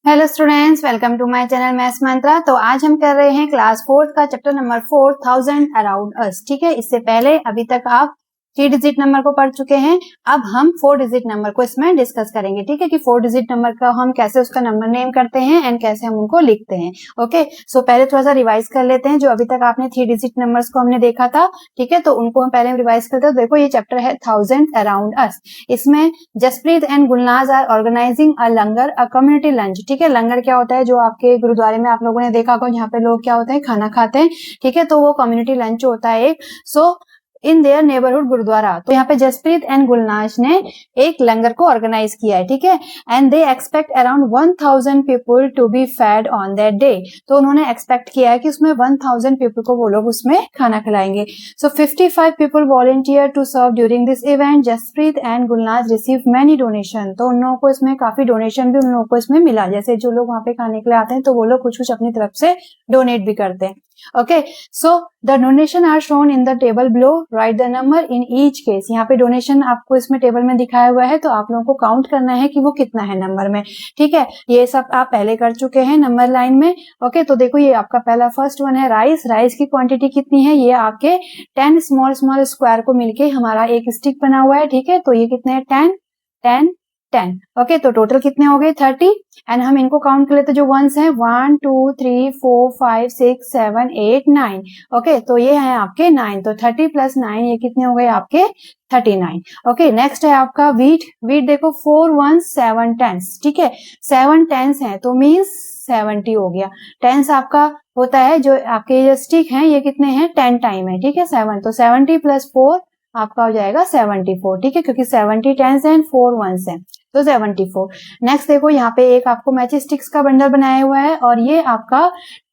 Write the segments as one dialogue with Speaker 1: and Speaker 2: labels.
Speaker 1: Hello students, welcome to my channel maths mantra. तो आज हम कर रहे हैं क्लास 4 का chapter number 4 thousand around us. ठीक है, इससे पहले अभी तक आप 3 डिजिट नंबर को पढ़ चुके हैं। अब हम 4 डिजिट नंबर को इसमें डिस्कस करेंगे। ठीक है कि 4 डिजिट नंबर का हम कैसे उसका नंबर नेम करते हैं एंड कैसे हम उनको लिखते हैं। ओके, सो पहले थोड़ा सा रिवाइज कर लेते हैं। जो अभी तक आपने 3 डिजिट नंबर्स को हमने देखा था, ठीक है, तो उनको हम पहले रिवाइज करते हैं। देखो, ये चैप्टर है थाउजेंड अराउंड अस। इसमें Jaspreet and Gulnaz are organising a langar, a community lunch. ठीक है, लंगर क्या होता है, जो आपके गुरुद्वारे में आप लोगों ने देखा होगा, यहाँ पे लोग क्या होते हैं, खाना खाते हैं। ठीक है, तो वो कम्युनिटी लंच होता है एक। सो इन देयर नेबरहुड गुरुद्वारा, तो यहाँ पे जसप्रीत एंड गुलनाज ने एक लंगर को ऑर्गेनाइज किया है। ठीक है, and they expect around 1000 people to be fed on that day. तो उन्होंने एक्सपेक्ट किया है कि उसमें 1000 पीपल को वो लोग उसमें खाना खिलाएंगे। So 55 people volunteered to serve during this event. Jaspreet and Gulnaz received many donation. तो उन लोगों को इसमें काफी डोनेशन भी उन लोगों को इसमें मिला। जैसे जो लोग वहां पे खाने के लिए आते हैं तो वो लोग कुछ कुछ अपनी तरफ से डोनेट भी करते हैं। Okay, so the donation are shown in the table below, write the number in each case. यहाँ पे डोनेशन आपको इसमें टेबल में दिखाया हुआ है, तो आप लोगों को काउंट करना है कि वो कितना है नंबर में। ठीक है, ये सब आप पहले कर चुके हैं नंबर लाइन में। ओके, तो देखो, ये आपका पहला फर्स्ट वन है राइस। राइस की क्वांटिटी कितनी है, ये आपके 10 स्मॉल स्मॉल स्क्वायर को मिलके हमारा एक स्टिक बना हुआ है। ठीक है, तो ये कितने हैं, 10 10 10। ओके, तो टोटल कितने हो गए, 30। एंड हम इनको काउंट कर लेते, जो वंस हैं 1 2 3 4 5 6 7 8 9। ओके, तो ये है आपके 9। तो 30 प्लस 9, ये कितने हो गए आपके 39। ओके, नेक्स्ट है आपका व्हीट। व्हीट देखो, 4 1 7 10। ठीक है, 7 10 है तो मीन्स 70 हो गया। 10 आपका होता है, जो आपके ये स्टिक हैं ये कितने हैं, 10 टाइम है। ठीक है, 7, तो 70 प्लस 4 आपका हो जाएगा 74। ठीक है, क्योंकि 70 10 है एंड 4 1 है, तो 74। नेक्स्ट देखो, यहाँ पे एक आपको मैच स्टिक्स का बंडल बनाया हुआ है और ये आपका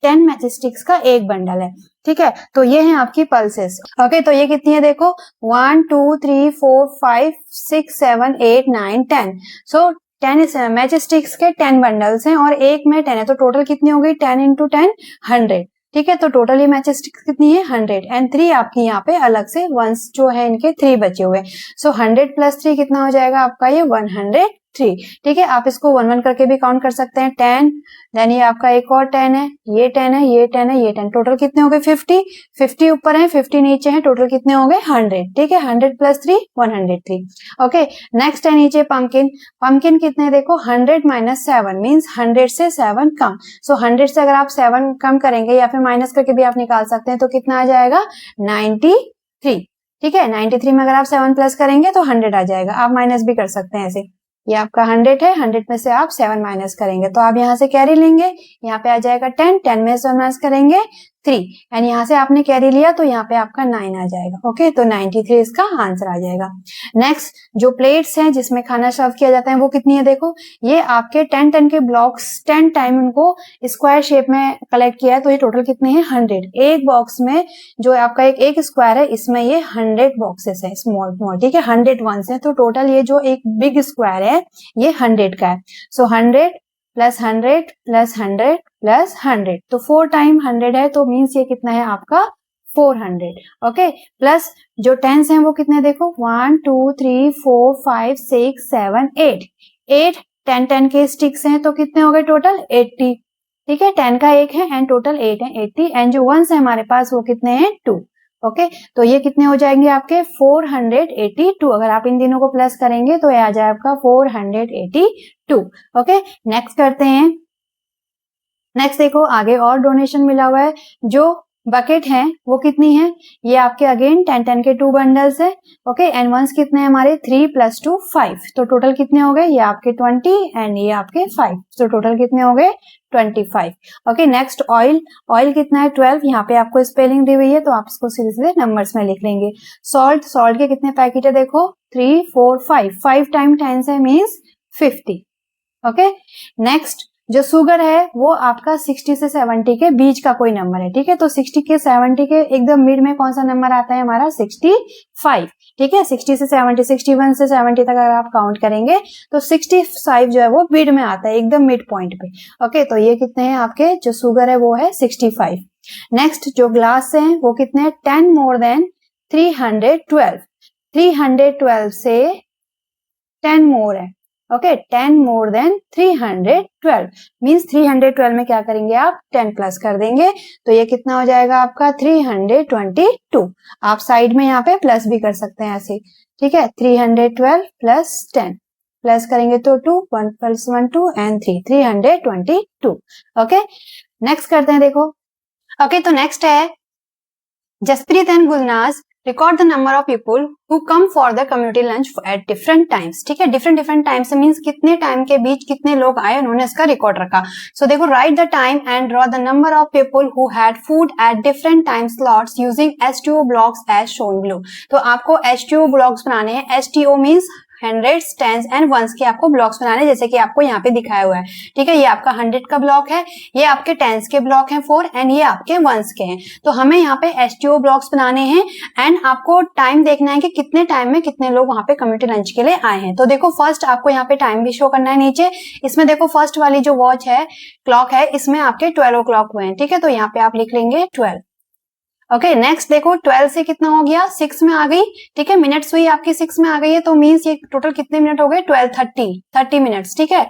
Speaker 1: 10 मैच स्टिक्स का एक बंडल है। ठीक है, तो ये है आपकी पल्सेस। ओके, तो ये कितनी है देखो, 1 2 3 4 5 6 7 8 9 10। सो 10 मैच स्टिक्स के 10 बंडल्स हैं और एक में 10 है, तो टोटल कितनी हो गई, 10 इंटू 10 100। ठीक है, तो टोटल ये मैच स्टिक्स कितनी है, 100। एंड 3 आपकी यहाँ पे अलग से वंस जो है इनके 3 बचे हुए। सो 100 प्लस 3 कितना हो जाएगा आपका, ये 103। ठीक है, आप इसको 1 1 करके भी काउंट कर सकते हैं। 10, देन ये आपका एक और 10 है, ये 10 है, ये 10 है, ये 10। टोटल कितने हो गए, 50। 50 ऊपर है, 50 नीचे है, टोटल कितने हो गए, 100। ठीक है, 100 प्लस 3 103। ओके, नेक्स्ट है नीचे पंपकिन। पंपकिन कितने देखो, 100 माइनस 7 मीन्स 100 से 7 कम। सो 100 से अगर आप 7 कम करेंगे या फिर माइनस करके भी आप निकाल सकते हैं, तो कितना आ जाएगा, 93। ठीक है, 93 में अगर आप 7 प्लस करेंगे तो 100 आ जाएगा। आप माइनस भी कर सकते हैं ऐसे, ये आपका 100 है, 100 में से आप 7 माइनस करेंगे तो आप यहाँ से कैरी लेंगे, यहाँ पे आ जाएगा 10, 10 में से 7 माइनस करेंगे 3, एंड यहाँ से आपने कैरी लिया तो यहाँ पे आपका 9 आ जाएगा। ओके, तो 93 इसका आंसर आ जाएगा। नेक्स्ट, जो प्लेट्स हैं जिसमें खाना सर्व किया जाता है वो कितनी है देखो, ये आपके 10 10 के ब्लॉक्स 10 टाइम उनको स्क्वायर शेप में कलेक्ट किया है, तो ये टोटल कितने हैं, 100। एक बॉक्स में जो आपका एक स्क्वायर है, इसमें ये 100 बॉक्सेस है, स्मॉल स्मॉल। ठीक है, 100 वंस है, तो टोटल ये जो एक बिग स्क्वायर है ये 100 का है। सो 100 प्लस 100 प्लस 100 प्लस 100, तो 4 टाइम 100 है, तो मीन्स ये कितना है आपका 400। ओके, प्लस जो 10s हैं वो कितने देखो, 1 2 3 4 5 6 7 8। 8 10 10 के स्टिक्स हैं, तो कितने हो गए टोटल 80। ठीक है, 10 का एक है एंड टोटल 8 है, 80। एंड जो वंस है हमारे पास वो कितने हैं, 2। ओके, तो ये कितने हो जाएंगे आपके 482। अगर आप इन दिनों को प्लस करेंगे तो ये आ जाए आपका 482। ओके, नेक्स्ट करते हैं। नेक्स्ट देखो, आगे और डोनेशन मिला हुआ है। जो बकेट है वो कितनी है, ये आपके अगेन 10 10 के 2 बंडल्स है। ओके, एंड वंस कितने हैं हमारे, 3 प्लस 2 5, तो टोटल कितने हो गए, ये आपके 20 एंड ये आपके 5, तो टोटल कितने हो गए 25। Okay, next oil. ऑयल कितना है 12, यहाँ पे आपको स्पेलिंग दी हुई है तो आप इसको सीधे सीधे नंबर्स में लिख लेंगे। सॉल्ट, सॉल्ट के कितने पैकेट है देखो, 3 4 5, 5 टाइम 10 है मीन्स 50। ओके, नेक्स्ट जो शुगर है वो आपका 60 से 70 के बीच का कोई नंबर है। ठीक है, तो 60 के 70 के एकदम मिड में कौन सा नंबर आता है हमारा, 65। ठीक है, 60 से 70, 61 से 70 तक अगर आप काउंट करेंगे तो 65 जो है वो मिड में आता है, एकदम मिड पॉइंट पे। ओके, तो ये कितने हैं आपके, जो शुगर है वो है 65। नेक्स्ट जो ग्लास है वो कितने हैं, 10 मोर देन 312। 312 से 10 मोर है। ओके 10 मोर देन 312 मीन्स 312 में क्या करेंगे आप 10 प्लस कर देंगे तो ये कितना हो जाएगा आपका 322। आप साइड में यहाँ पे प्लस भी कर सकते हैं ऐसे, ठीक है। 312 प्लस 10 प्लस करेंगे तो 2 1 प्लस 1 2 एंड 3 322। ओके नेक्स्ट करते हैं देखो। ओके तो नेक्स्ट है Jaspreet and Gulnaz record the number of people who come for the community lunch at different times. ठीक है, डिफरेंट टाइम्स मींस कितने टाइम के बीच कितने लोग आए, उन्होंने इसका रिकॉर्ड रखा। सो देखो write the time and draw the number of people who had food at different time slots using H2O blocks as shown below. तो आपको H2O ब्लॉक्स बनाने हैं। H2O means hundreds, tens and ones के आपको blocks बनाने, जैसे कि आपको यहाँ पे दिखाया हुआ है। ठीक है, ये आपका 100 का ब्लॉक है, ये आपके टेंस के ब्लॉक हैं 4 एंड ये आपके वंस के हैं। तो हमें यहाँ पे H2O ब्लॉक्स बनाने हैं एंड आपको टाइम देखना है कि कितने टाइम में कितने लोग वहां पे कम्युनिटी लंच के लिए आए हैं। तो देखो फर्स्ट आपको यहाँ पे टाइम भी शो करना है नीचे। इसमें देखो फर्स्ट वाली जो वॉच है, क्लॉक है, इसमें आपके 12 o'clock हुए हैं। ठीक है, तो यहाँ पे आप लिख लेंगे 12। ओके नेक्स्ट देखो 12 से कितना हो गया 6 में आ गई। ठीक है, मिनट्स हुई आपकी 6 में आ गई है, तो मींस ये टोटल कितने मिनट हो गए 12:30 मिनट्स। ठीक है,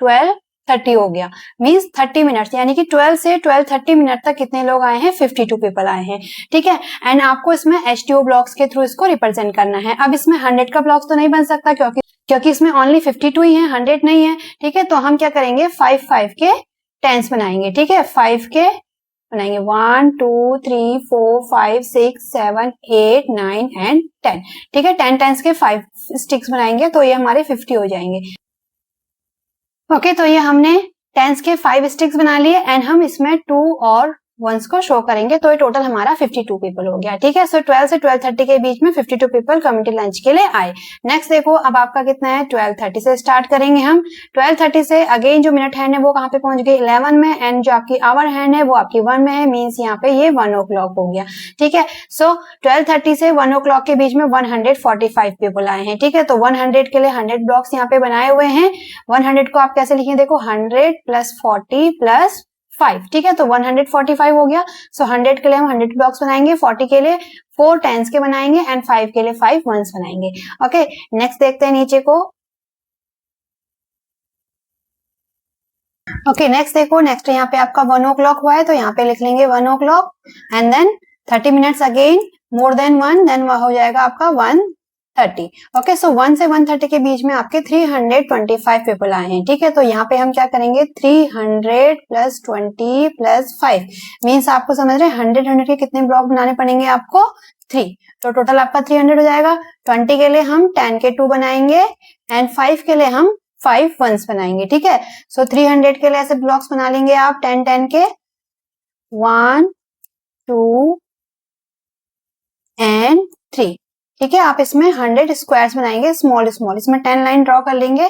Speaker 1: 12:30 हो गया मींस 30 मिनट्स, यानी कि 12 से 12:30 मिनट तक कितने लोग आए हैं 52 पीपल आए हैं। ठीक है, एंड आपको इसमें H2O ब्लॉक्स के थ्रू इसको रिप्रेजेंट करना है। अब इसमें 100 का ब्लॉक्स तो नहीं बन सकता क्योंकि इसमें ओनली 52 ही है, 100 नहीं है। ठीक है, तो हम क्या करेंगे 5 के टेंस बनाएंगे। ठीक है, 5 के बनाएंगे 1 2 3 4 5 6 7 8 9 एंड 10। ठीक है, 10 टेंस के 5 स्टिक्स बनाएंगे तो ये हमारे 50 हो जाएंगे। ओके तो ये हमने टेंस के 5 स्टिक्स बना लिए एंड हम इसमें 2 और वंस को शो करेंगे, तो ये टोटल हमारा 52 पीपल हो गया। ठीक है, सो 12 से 12:30 के बीच में 52 पीपल कम्युनिटी लंच के लिए आए। नेक्स्ट देखो अब आपका कितना है 12:30 से स्टार्ट करेंगे हम। 12:30 से अगेन जो मिनट हैंड है वो कहाँ पे पहुंच गई 11 में, एंड जो आपकी आवर हैंड है वो आपकी 1 में है, मींस यहाँ पे ये 1 o'clock हो गया। ठीक है, सो 12:30 से 1 o'clock के बीच में 145 पीपल आए हैं। ठीक है, तो 100 के लिए 100 ब्लॉक्स यहाँ पे बनाए हुए हैं। 100 को आप कैसे लिखेंगे देखो 100 प्लस 40 प्लस 5। ठीक है, तो 145 हो गया। सो 100 के लिए हम 100 ब्लॉक्स बनाएंगे, 40 के लिए 4 टेंस के बनाएंगे एंड 5 के लिए 5 वंस बनाएंगे। ओके नेक्स्ट देखते हैं नीचे को। ओके नेक्स्ट देखो, नेक्स्ट यहाँ पे आपका 1 o'clock हुआ है, तो यहाँ पे लिख लेंगे 1 o'clock and then 30 minutes again more than 1, then हो जाएगा आपका 1:30। ओके सो 1 से 1:30 के बीच में आपके 325 पीपल आए हैं। ठीक है, तो यहाँ पे हम क्या करेंगे 300 प्लस 20 प्लस 5 मीन्स आपको समझ रहे हैं 100 के कितने ब्लॉक बनाने पड़ेंगे आपको 3, तो टोटल आपका 300 हो जाएगा। 20 के लिए हम 10 के 2 बनाएंगे एंड 5 के लिए हम 5 वंस बनाएंगे। ठीक है, सो 300 के लिए ऐसे ब्लॉक्स बना लेंगे आप 10 के 1 2 एंड 3। ठीक है, आप इसमें 100 स्क्वायर्स बनाएंगे स्मॉल स्मॉल, इसमें 10 लाइन ड्रॉ कर लेंगे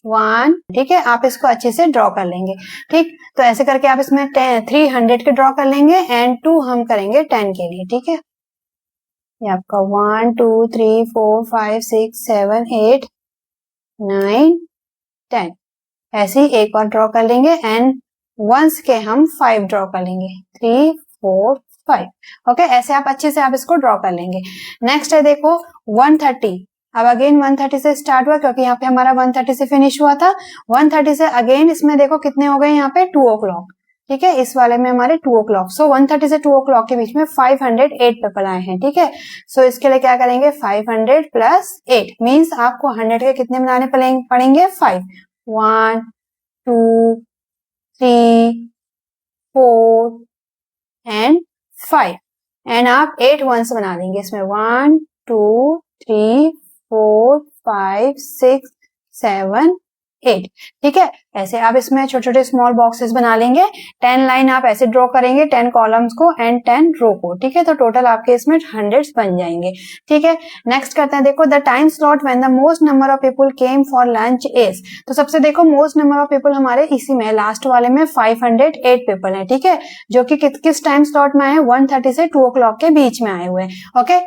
Speaker 1: 1। ठीक है, आप इसको अच्छे से ड्रॉ कर लेंगे। ठीक, तो ऐसे करके आप इसमें 300 के ड्रॉ कर लेंगे एंड 2 हम करेंगे 10 के लिए। ठीक है, ये आपका 1 2 3 4 5 6 7 8 9 10 ऐसे ही एक और ड्रॉ कर लेंगे एंड वंस के हम 5 ड्रॉ कर लेंगे 3 4 5। ओके ऐसे आप अच्छे से आप इसको ड्रॉ कर लेंगे। नेक्स्ट है देखो 130। अब अगेन 130 से स्टार्ट हुआ क्योंकि यहाँ पे हमारा 130 से फिनिश हुआ था। 130 से अगेन इसमें देखो कितने हो गए यहाँ पे 2 o'clock। ठीक है, इस वाले में हमारे 2 o'clock। सो 130 से 2 o'clock के बीच में 508 पीपल आए हैं। ठीक है, सो इसके लिए क्या करेंगे 500 प्लस 8 मीन्स आपको 100 के कितने बनाने पड़ेंगे 5। 1 2 3 4 एंड 5 एंड आप 8 वंस बना देंगे इसमें 1 2 3 4 5 6 7 8। ठीक है, ऐसे आप इसमें छोटे छोटे स्मॉल बॉक्सेस बना लेंगे। 10 लाइन आप ऐसे ड्रॉ करेंगे 10 कॉलम्स को एंड 10 रो को। ठीक है, तो टोटल आपके इसमें 100 बन जाएंगे। ठीक है, नेक्स्ट करते हैं देखो the time slot when the most number of people came for lunch is. तो सबसे देखो मोस्ट नंबर ऑफ पीपल हमारे इसी में लास्ट वाले में 508 पीपल है। ठीक है, जो कि किस टाइम स्लॉट में आए 130 से 2 o'clock के बीच में आए हुए हैं। ओके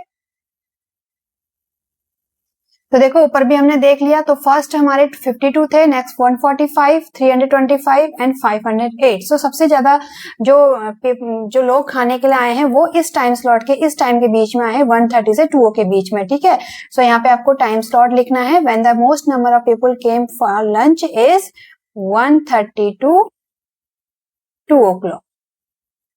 Speaker 1: तो देखो ऊपर भी हमने देख लिया, तो फर्स्ट हमारे 52 थे, नेक्स्ट 145, 325 एंड 508। सो सबसे ज्यादा जो लोग खाने के लिए आए हैं वो इस टाइम स्लॉट के इस टाइम के बीच में आए हैं, 1:30 से 2 के बीच में, ठीक है। सो यहाँ पे आपको टाइम स्लॉट लिखना है, when the most number of people came for lunch is 1:30 to 2 o'clock.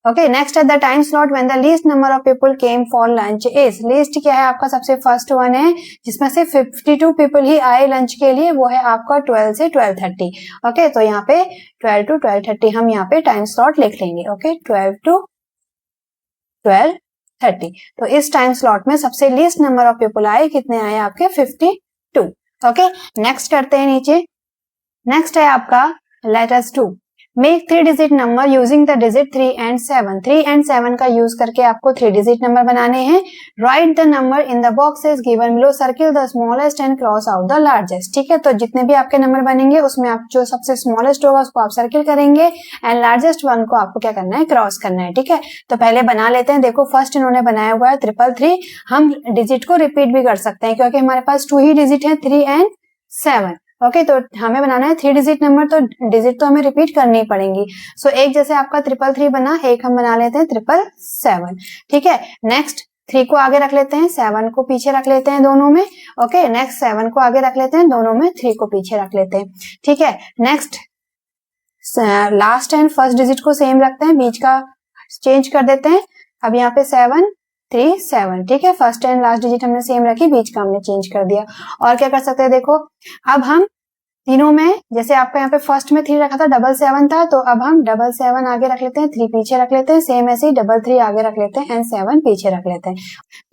Speaker 1: Okay, next at the time slot when the least number of people came for lunch is, least क्या है आपका, सबसे first one है जिसमें से 52 people ही आए lunch के लिए, वो है आपका 12 से 12:30। ओके, तो यहाँ पे 12 to 12:30 हम यहाँ पे टाइम स्लॉट लिख लेंगे। Okay, 12 to 12:30। तो इस टाइम स्लॉट में सबसे लीस्ट नंबर ऑफ पीपल आए, कितने आए आपके, 52। ओके, नेक्स्ट करते हैं नीचे। नेक्स्ट है आपका letters 2, make 3 digit number using the digit 3 and 7। 3 and 7 का यूज करके आपको 3 डिजिट नंबर बनाने हैं। Right the number in the boxes given below, circle the smallest and cross out the largest. ठीक है, तो जितने भी आपके नंबर बनेंगे उसमें आप जो सबसे स्मॉलेस्ट होगा उसको आप सर्किल करेंगे एंड लार्जेस्ट वन को आपको क्या करना है, क्रॉस करना है। ठीक है, तो पहले बना लेते हैं। देखो फर्स्ट इन्होंने बनाया हुआ है 333, हम डिजिट को रिपीट भी कर सकते हैं क्योंकि हमारे पास 2 ही डिजिट है, 3 and 7। ओके, तो हमें बनाना है 3 डिजिट नंबर, तो डिजिट तो हमें रिपीट करनी पड़ेंगी। सो एक जैसे आपका 333 बना, एक हम बना लेते हैं 777। ठीक है, नेक्स्ट 3 को आगे रख लेते हैं, 7 को पीछे रख लेते हैं दोनों में। ओके, नेक्स्ट 7 को आगे रख लेते हैं दोनों में, 3 को पीछे रख लेते हैं। ठीक है, next last and first digit को सेम रखते हैं, बीच का चेंज कर देते हैं। अब यहाँ पे 737। ठीक है, फर्स्ट एंड लास्ट डिजिट हमने सेम रखी, बीच का हमने चेंज कर दिया। और क्या कर सकते हैं, देखो अब हम तीनों में, जैसे आपका यहाँ पे फर्स्ट में 3 रखा था, 777 था, तो अब हम 777 आगे रख लेते हैं, 3 पीछे रख लेते हैं, सेम ऐसे ही 33 आगे रख लेते हैं एंड 7 पीछे रख लेते हैं।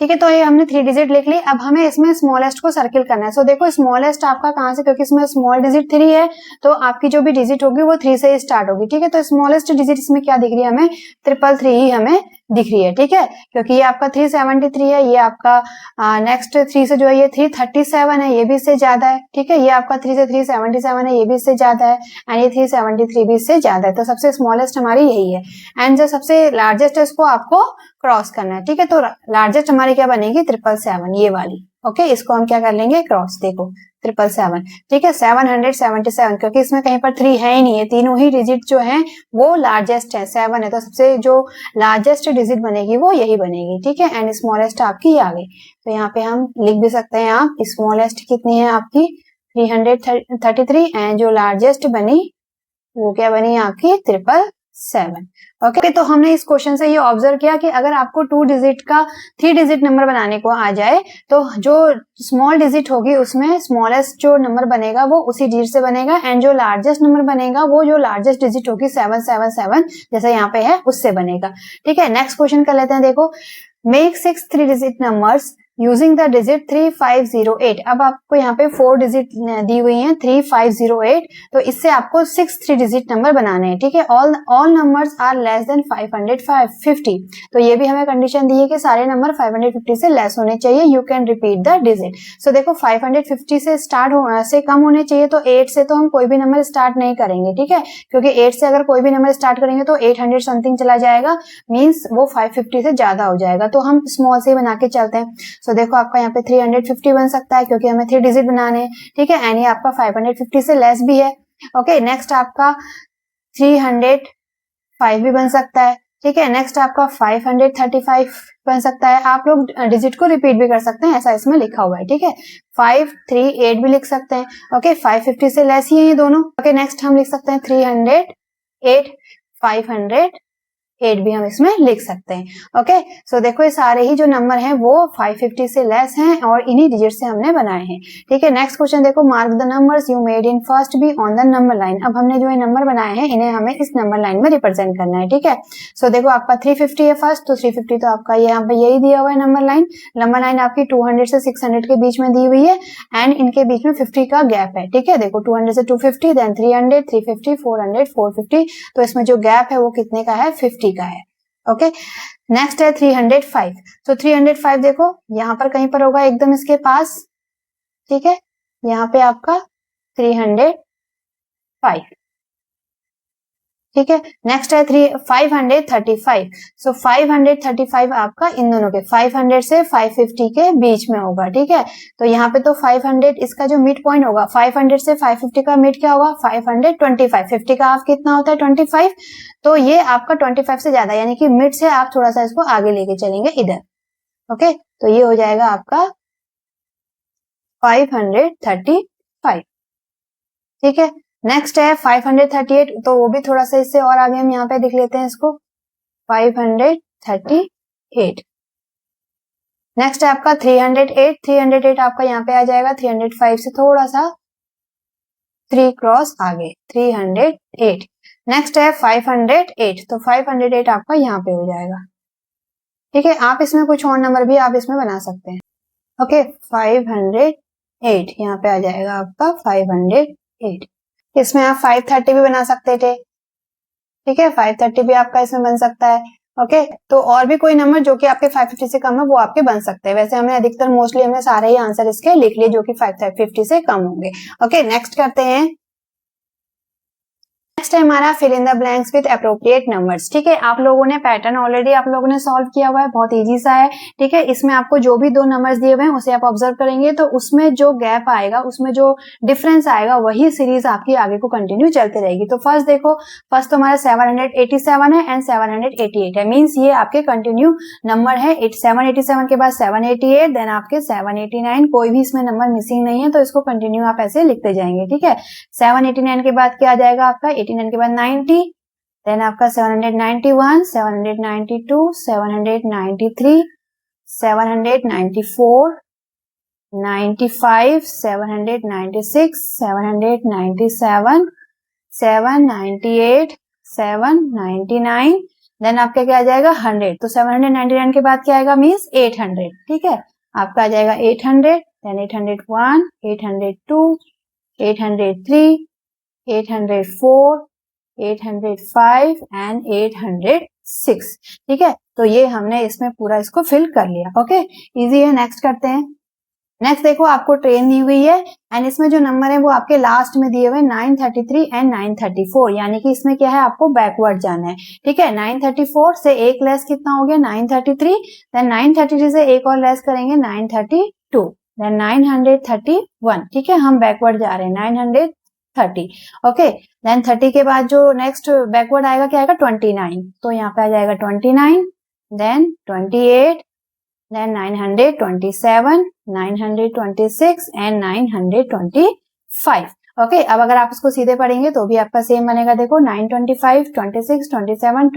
Speaker 1: ठीक है, तो ये हमने 3 डिजिट लिख ली। अब हमें इसमें स्मॉलेस्ट को सर्किल करना है। सो देखो स्मॉलेस्ट आपका कहाँ से, क्योंकि इसमें स्मॉल डिजिट 3 है, तो आपकी जो भी डिजिट होगी वो 3 से स्टार्ट होगी। ठीक है, तो स्मॉलेस्ट डिजिट इसमें क्या दिख रही है हमें, 333 ही हमें दिख रही है। ठीक है, क्योंकि ये आपका 373 है, ये आपका नेक्स्ट 3 से जो है ये 337 है, ये भी इससे ज्यादा है। ठीक है, ये आपका 3 से 377 है, ये भी इससे ज्यादा है एंड ये 373 भी इससे ज्यादा है। तो सबसे स्मॉलेस्ट हमारी यही है एंड जो सबसे लार्जेस्ट है उसको आपको क्रॉस करना है। ठीक है, तो लार्जेस्ट हमारी क्या बनेगी, 777, ये वाली। ओके, इसको हम क्या कर लेंगे, क्रॉस। देखो 777। ठीक है, 777, क्योंकि इसमें कहीं पर 3 है ही नहीं है, तीनों ही डिजिट जो है वो लार्जेस्ट है, 7 है, तो सबसे जो लार्जेस्ट डिजिट बनेगी वो यही बनेगी। ठीक है, एंड स्मॉलेस्ट आपकी आ गई। तो यहाँ पे हम लिख भी सकते हैं, आप स्मॉलेस्ट कितनी है आपकी 333 एंड जो लार्जेस्ट बनी वो क्या बनी आपकी 777। ओके, तो हमने इस क्वेश्चन से ये ऑब्जर्व किया कि अगर आपको 2 डिजिट का 3 डिजिट नंबर बनाने को आ जाए तो जो स्मॉल डिजिट होगी उसमें स्मॉलेस्ट जो नंबर बनेगा वो उसी डिजिट से बनेगा एंड जो लार्जेस्ट नंबर बनेगा वो जो लार्जेस्ट डिजिट होगी 777 जैसे यहाँ पे है उससे बनेगा। ठीक है, नेक्स्ट क्वेश्चन कर लेते हैं। देखो make 6 3 digit numbers using the digit 3508। अब आपको यहाँ पे 4 डिजिट दी हुई हैं 3508, तो इससे आपको 6 3 डिजिट नंबर बनाने हैं। ठीक है, all numbers are less than 550। तो ये भी हमें कंडीशन दी है कि सारे नंबर 550 से लेस होने चाहिए। You can repeat the digit. So देखो 550 से स्टार्ट से कम होने चाहिए, तो 8 से तो हम कोई भी नंबर स्टार्ट नहीं करेंगे। ठीक है, क्योंकि 8 से अगर कोई भी नंबर स्टार्ट करेंगे तो 800 समथिंग चला जाएगा, मीन्स वो 550 से ज्यादा हो जाएगा, तो हम स्मॉल से बना के चलते हैं। सो देखो आपका यहाँ पे 350 बन सकता है क्योंकि हमें 3 डिजिट बनाने हैं। ठीक है, एंड ये आपका 550 से लेस भी है। ओके, नेक्स्ट आपका 305 भी बन सकता है। ठीक है, नेक्स्ट आपका 535 बन सकता है। आप लोग डिजिट को रिपीट भी कर सकते हैं, ऐसा इसमें लिखा हुआ है। ठीक है, 538 भी लिख सकते हैं। ओके, 550 से लेस ही है ये दोनों। ओके, नेक्स्ट हम लिख सकते हैं 308, 508 भी हम इसमें लिख सकते हैं। ओके, सो देखो ये सारे ही जो नंबर हैं वो 550 से लेस हैं और इन्हीं डिजिट से हमने बनाए हैं। ठीक है, नेक्स्ट क्वेश्चन देखो, mark the numbers you made in first be on the number line. अब हमने जो ये नंबर बनाए हैं इन्हें हमें इस नंबर लाइन में रिप्रेजेंट करना है। ठीक है, सो देखो आपका 350 है फर्स्ट, तो 350 तो आपका यहाँ पे यही दिया हुआ है नंबर लाइन। नंबर लाइन आपकी 200 से 600 के बीच में दी हुई है एंड इनके बीच में 50 का गैप है। ठीक है, देखो 200 से 250, देन 300, 350, 400, 450, तो इसमें जो गैप है वो कितने का है, 50 का है। ओके, नेक्स्ट है 305। तो 305 देखो यहां पर कहीं पर होगा एकदम इसके पास। ठीक है, यहाँ पे आपका 305। ठीक है। नेक्स्ट है 535। सो 535 आपका इन दोनों के 500 से 550 के बीच में होगा, ठीक है। तो यहाँ पे तो 500 इसका जो मिड पॉइंट होगा, 500 से 550 का मिड क्या होगा 525, 50 का हाफ कितना होता है 25, तो ये आपका 25 से ज्यादा, यानी कि मिड से आप थोड़ा सा इसको आगे लेके चलेंगे इधर, ओके। तो ये हो जाएगा आपका 535, ठीक है। नेक्स्ट है 538, तो वो भी थोड़ा सा इससे और आगे हम यहाँ पे लिख लेते हैं इसको 538। नेक्स्ट है आपका 308, 308 आपका यहाँ पे आ जाएगा 305 से थोड़ा सा 3 क्रॉस आगे 308। नेक्स्ट है 508, तो 508 आपका यहाँ पे हो जाएगा, ठीक है। आप इसमें कुछ और नंबर भी आप इसमें बना सकते हैं, ओके। 508 यहाँ पे आ जाएगा आपका 508। इसमें आप 530 भी बना सकते थे, ठीक है। 530 भी आपका इसमें बन सकता है, ओके। तो और भी कोई नंबर जो कि आपके 550 से कम है वो आपके बन सकते हैं। वैसे हमने अधिकतर मोस्टली हमने सारे ही आंसर इसके लिख लिए जो कि 550 से कम होंगे, ओके। नेक्स्ट करते हैं। नेक्स्ट है हमारा fill in the blanks with appropriate numbers, ठीक है। आप लोगों ने पैटर्न ऑलरेडी आप लोगों ने सॉल्व किया हुआ है, बहुत इजी सा है, ठीक है। इसमें आपको जो भी 2 नंबर्स दिए हुए हैं उसे आप ऑब्जर्व करेंगे तो उसमें जो गैप आएगा, उसमें जो डिफरेंस आएगा, वही सीरीज आपकी आगे को कंटिन्यू चलती रहेगी। तो फर्स्ट देखो, फर्स्ट तो हमारा 787 है एंड 788 है, मीन्स ये आपके कंटिन्यू नंबर है। 787 के बाद 788, देन आपके 789, कोई भी इसमें नंबर मिसिंग नहीं है, तो इसको कंटिन्यू आप ऐसे लिखते जाएंगे, ठीक है। 789 के बाद क्या आ जाएगा आपका 89 के बाद 90, देन आपका 791, 792, 793, 794, 95, 796, 797, 798, 799, देन आपका क्या आ जाएगा 100। तो 799 के बाद क्या आएगा मीन्स 800, ठीक है। आपका आ जाएगा 800, देन 801, 802, 803, 804, 805 एंड 806, ठीक है। तो ये हमने इसमें पूरा इसको फिल कर लिया, ओके। इजी है। नेक्स्ट करते हैं। नेक्स्ट देखो, आपको ट्रेन दी हुई है एंड इसमें जो नंबर है वो आपके लास्ट में दिए हुए 933 एंड 934, यानी कि इसमें क्या है आपको बैकवर्ड जाना है, ठीक है। 934 से एक लेस कितना हो गया 933, देन 933 से एक और लेस करेंगे 932, देन 931, ठीक है। हम बैकवर्ड जा रहे हैं 930, ओके। देन 30 के बाद जो नेक्स्ट बैकवर्ड आएगा क्या आएगा 29, तो यहाँ पे आ जाएगा 29, देन 28, then 927, 926 and 925, ओके। अब अगर आप इसको सीधे पढ़ेंगे तो भी आपका सेम बनेगा। देखो 925, 26, 27,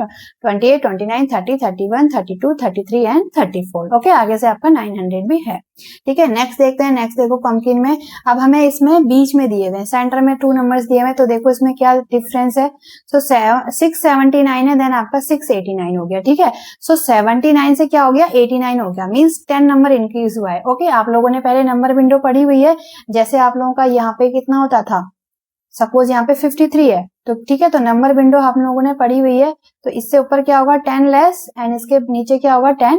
Speaker 1: 28, 29, 30, 31, 32, 33 एंड 34, ओके। आगे से आपका 900 भी है, ठीक है। नेक्स्ट देखते हैं। नेक्स्ट देखो पंपकिन में, अब हमें इसमें बीच में दिए हुए हैं, सेंटर में 2 नंबर्स दिए हुए हैं, तो देखो इसमें क्या डिफरेंस है। सो 679 है, देन आपका 689 हो गया, ठीक है। सो 79 से क्या हो गया 89 हो गया, मीन्स 10 नंबर इंक्रीज हुआ है, ओके। आप लोगों ने पहले नंबर विंडो पढ़ी हुई है, जैसे आप लोगों का यहाँ पे कितना होता था, सपोज यहाँ पे 53 है, तो ठीक है। तो नंबर विंडो आप लोगों ने पढ़ी हुई है, तो इससे ऊपर क्या होगा 10 लेस एंड इसके नीचे क्या होगा 10